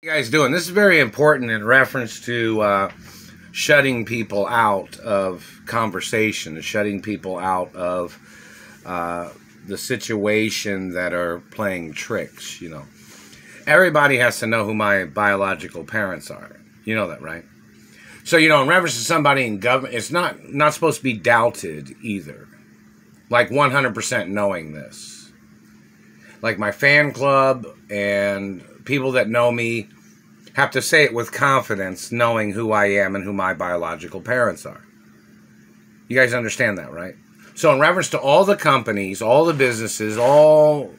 You guys doing? This is very important in reference to shutting people out of conversation, shutting people out of the situation that are playing tricks. You know, everybody has to know who my biological parents are. You know that, right? So, you know, in reference to somebody in government, it's not supposed to be doubted either. Like 100% knowing this. Like my fan club and people that know me have to say it with confidence, knowing who I am and who my biological parents are. You guys understand that, right? So in reference to all the companies, all the businesses, all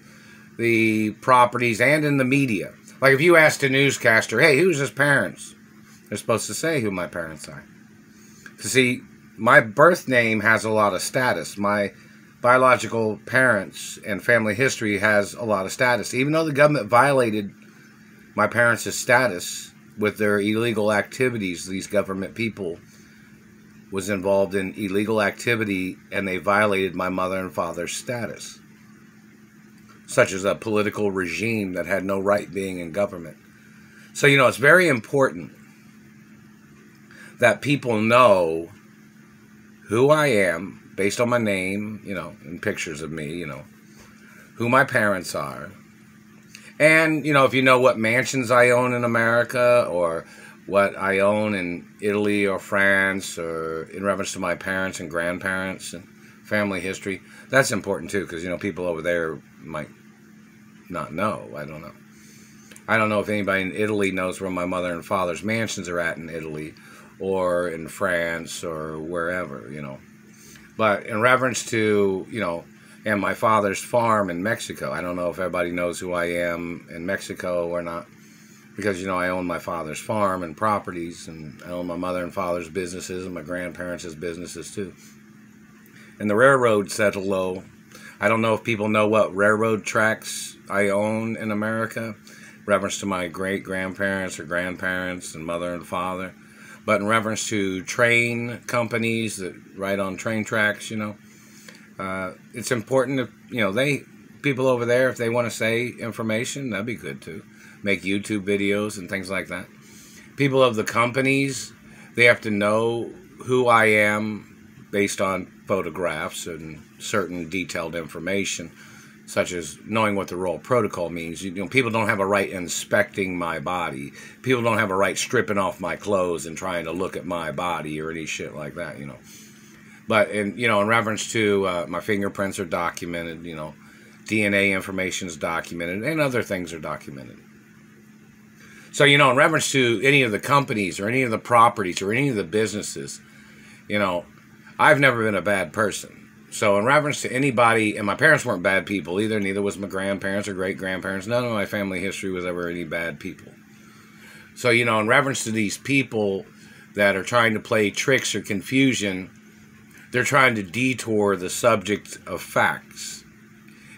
the properties, and in the media. Like if you asked a newscaster, hey, who's his parents? They're supposed to say who my parents are. See, my birth name has a lot of status. My biological parents and family history has a lot of status. Even though the government violated my parents' status with their illegal activities, these government people was involved in illegal activity and they violated my mother and father's status, such as a political regime that had no right being in government. So, you know, it's very important that people know who I am based on my name, you know, and pictures of me, you know, who my parents are. And, you know, if you know what mansions I own in America or what I own in Italy or France or in reference to my parents and grandparents and family history, that's important too because, you know, people over there might not know. I don't know. I don't know if anybody in Italy knows where my mother and father's mansions are at in Italy or in France or wherever, you know. But in reference to, you know, and my father's farm in Mexico, I don't know if everybody knows who I am in Mexico or not. Because, you know, I own my father's farm and properties, and I own my mother and father's businesses and my grandparents' businesses too. And the railroad settled low. I don't know if people know what railroad tracks I own in America, reference to my great-grandparents or grandparents and mother and father. But in reference to train companies that ride on train tracks, you know, it's important to, you know, people over there, if they want to say information, that'd be good too. Make YouTube videos and things like that. People of the companies, they have to know who I am based on photographs and certain detailed information, such as knowing what the Royal Protocol means. You know, people don't have a right inspecting my body. People don't have a right stripping off my clothes and trying to look at my body or any shit like that, you know. But, you know, in reference to my fingerprints are documented, you know, DNA information is documented, and other things are documented. So, you know, in reference to any of the companies or any of the properties or any of the businesses, you know, I've never been a bad person. So in reference to anybody, and my parents weren't bad people either, neither was my grandparents or great-grandparents. None of my family history was ever any bad people. So, you know, in reference to these people that are trying to play tricks or confusion, they're trying to detour the subject of facts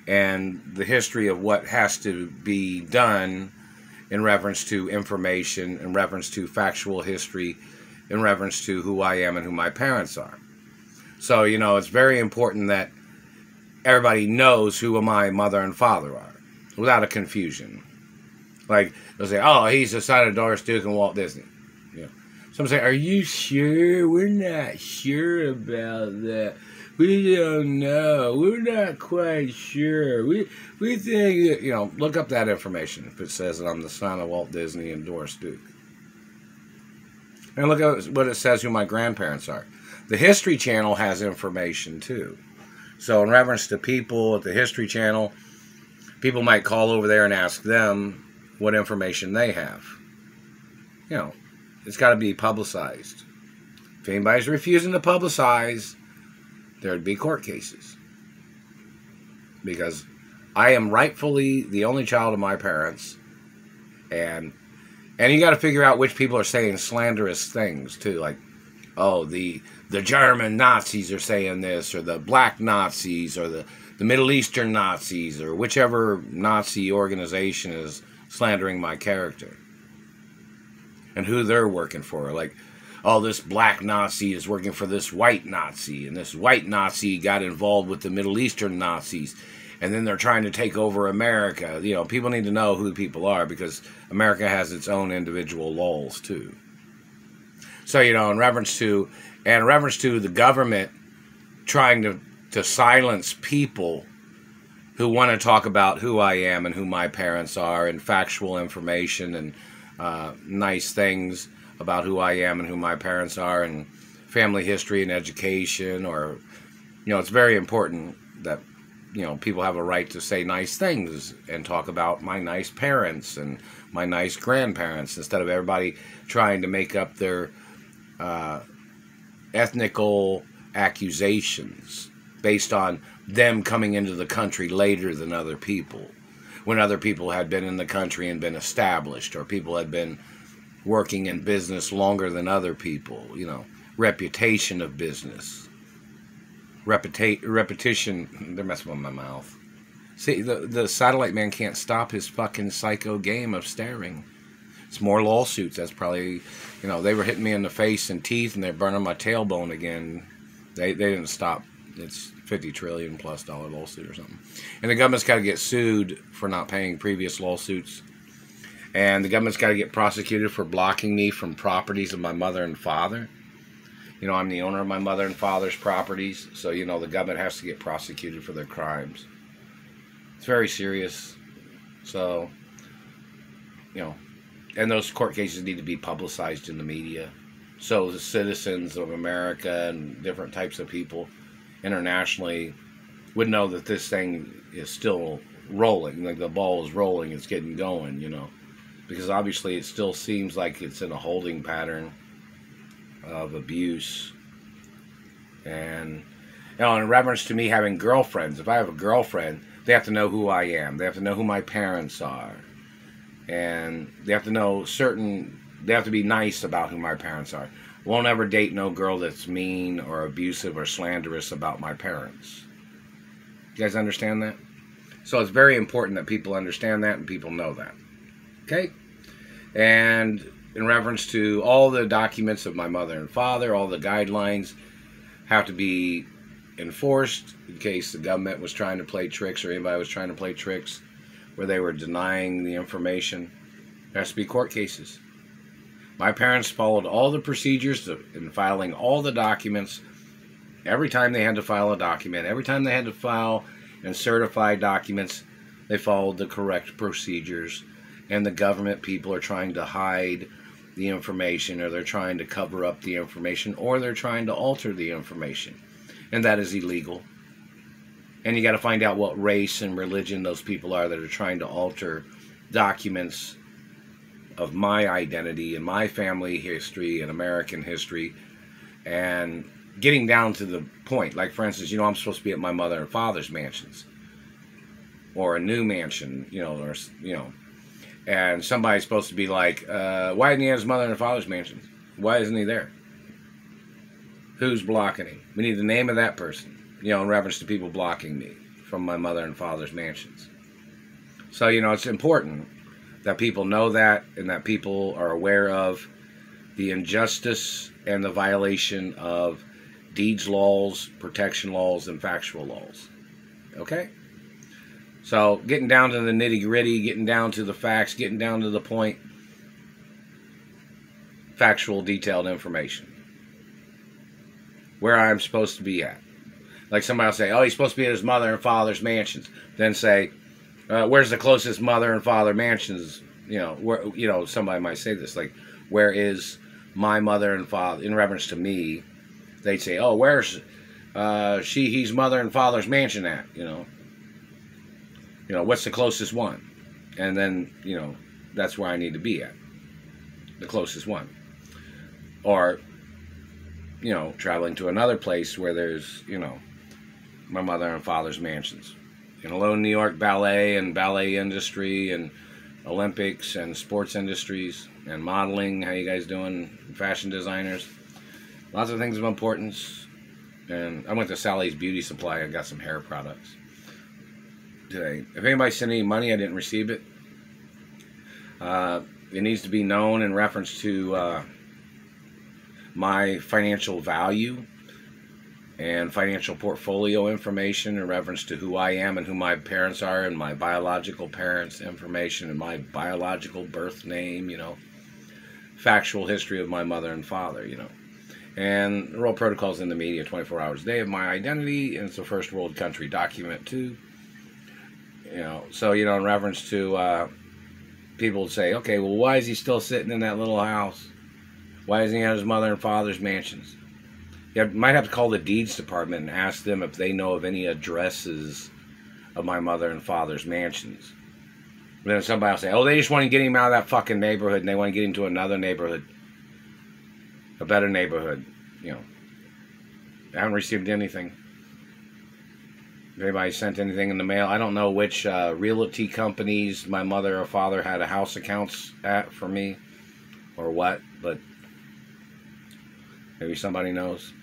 and the history of what has to be done in reference to information, in reference to factual history, in reference to who I am and who my parents are. So, you know, it's very important that everybody knows who my mother and father are, without a confusion. Like, they'll say, oh, he's the son of Doris Duke and Walt Disney. You know. Some say, are you sure? We're not sure about that. We don't know. We're not quite sure. We think that, you know, look up that information if it says that I'm the son of Walt Disney and Doris Duke. And look at what it says who my grandparents are. The History Channel has information too. So in reference to people at the History Channel, people might call over there and ask them what information they have. You know, it's got to be publicized. If anybody's refusing to publicize, there'd be court cases. Because I am rightfully the only child of my parents. And you got to figure out which people are saying slanderous things too. Like, oh, the German Nazis are saying this, or the black Nazis, or the Middle Eastern Nazis, or whichever Nazi organization is slandering my character. And who they're working for. Like, oh, this black Nazi is working for this white Nazi, and this white Nazi got involved with the Middle Eastern Nazis, and then they're trying to take over America. You know, people need to know who the people are, because America has its own individual laws too. So, you know, in reference to the government trying to silence people who want to talk about who I am and who my parents are, and factual information and nice things about who I am and who my parents are, and family history and education, or, you know, it's very important that, you know, people have a right to say nice things and talk about my nice parents and my nice grandparents, instead of everybody trying to make up their ethnical accusations based on them coming into the country later than other people, when other people had been in the country and been established, or people had been working in business longer than other people. You know, reputation of business, repetition. They're messing with my mouth. See, the satellite man can't stop his fucking psycho game of staring. It's more lawsuits. That's probably, you know, they were hitting me in the face and teeth, and they're burning my tailbone again. They didn't stop. It's $50 trillion plus lawsuit or something. And the government's got to get sued for not paying previous lawsuits. And the government's got to get prosecuted for blocking me from properties of my mother and father. You know, I'm the owner of my mother and father's properties. So, you know, the government has to get prosecuted for their crimes. It's very serious. So, you know, and those court cases need to be publicized in the media, so the citizens of America and different types of people internationally would know that this thing is still rolling, like the ball is rolling, it's getting going, you know, because obviously it still seems like it's in a holding pattern of abuse. And, you know, in reference to me having girlfriends, if I have a girlfriend, they have to know who I am, they have to know who my parents are, and they have to know they have to be nice about who my parents are. Won't ever date no girl that's mean or abusive or slanderous about my parents. You guys understand that? So it's very important that people understand that and people know that. Okay? And in reference to all the documents of my mother and father, all the guidelines have to be enforced in case the government was trying to play tricks, or anybody was trying to play tricks where they were denying the information. There has to be court cases. My parents followed all the procedures in filing all the documents. Every time they had to file a document, every time they had to file and certify documents, they followed the correct procedures. And the government people are trying to hide the information, or they're trying to cover up the information, or they're trying to alter the information. And that is illegal. And you got to find out what race and religion those people are that are trying to alter documents of my identity and my family history and American history, and getting down to the point. Like, for instance, you know, I'm supposed to be at my mother and father's mansions, or a new mansion, you know, or, you know, and somebody's supposed to be like, why isn't he at his mother and father's mansions? Why isn't he there? Who's blocking him? We need the name of that person, you know, in reference to people blocking me from my mother and father's mansions. So, you know, it's important that people know that, and that people are aware of the injustice and the violation of deeds laws, protection laws, and factual laws. Okay? So, getting down to the nitty-gritty, getting down to the facts, getting down to the point, factual, detailed information. Where I'm supposed to be at. Like, somebody will say, oh, he's supposed to be at his mother and father's mansions. Then say, where's the closest mother and father mansions? You know, where, you know, somebody might say this, like, where is my mother and father, in reference to me? They'd say, oh, where's he's mother and father's mansion at? You know, what's the closest one? And then, you know, that's where I need to be at, the closest one. Or, you know, traveling to another place where there's, you know, my mother and father's mansions. In Alone, New York ballet and ballet industry and Olympics and sports industries and modeling. How you guys doing? Fashion designers. Lots of things of importance. And I went to Sally's Beauty Supply and got some hair products today. If anybody sent any money, I didn't receive it. It needs to be known in reference to my financial value. and financial portfolio information in reference to who I am and who my parents are, and my biological parents' information, and my biological birth name, factual history of my mother and father, And the World Protocol's in the media 24 hours a day of my identity, and it's a first world country document too. So, in reference to people would say, okay, well, why is he still sitting in that little house? Why isn't he at his mother and father's mansions? You might have to call the deeds department and ask them if they know of any addresses of my mother and father's mansions. And then somebody will say, oh, they just want to get him out of that fucking neighborhood, and they want to get him to another neighborhood, a better neighborhood. I haven't received anything. If anybody sent anything in the mail, I don't know which realty companies my mother or father had a house accounts at for me, or what, but maybe somebody knows.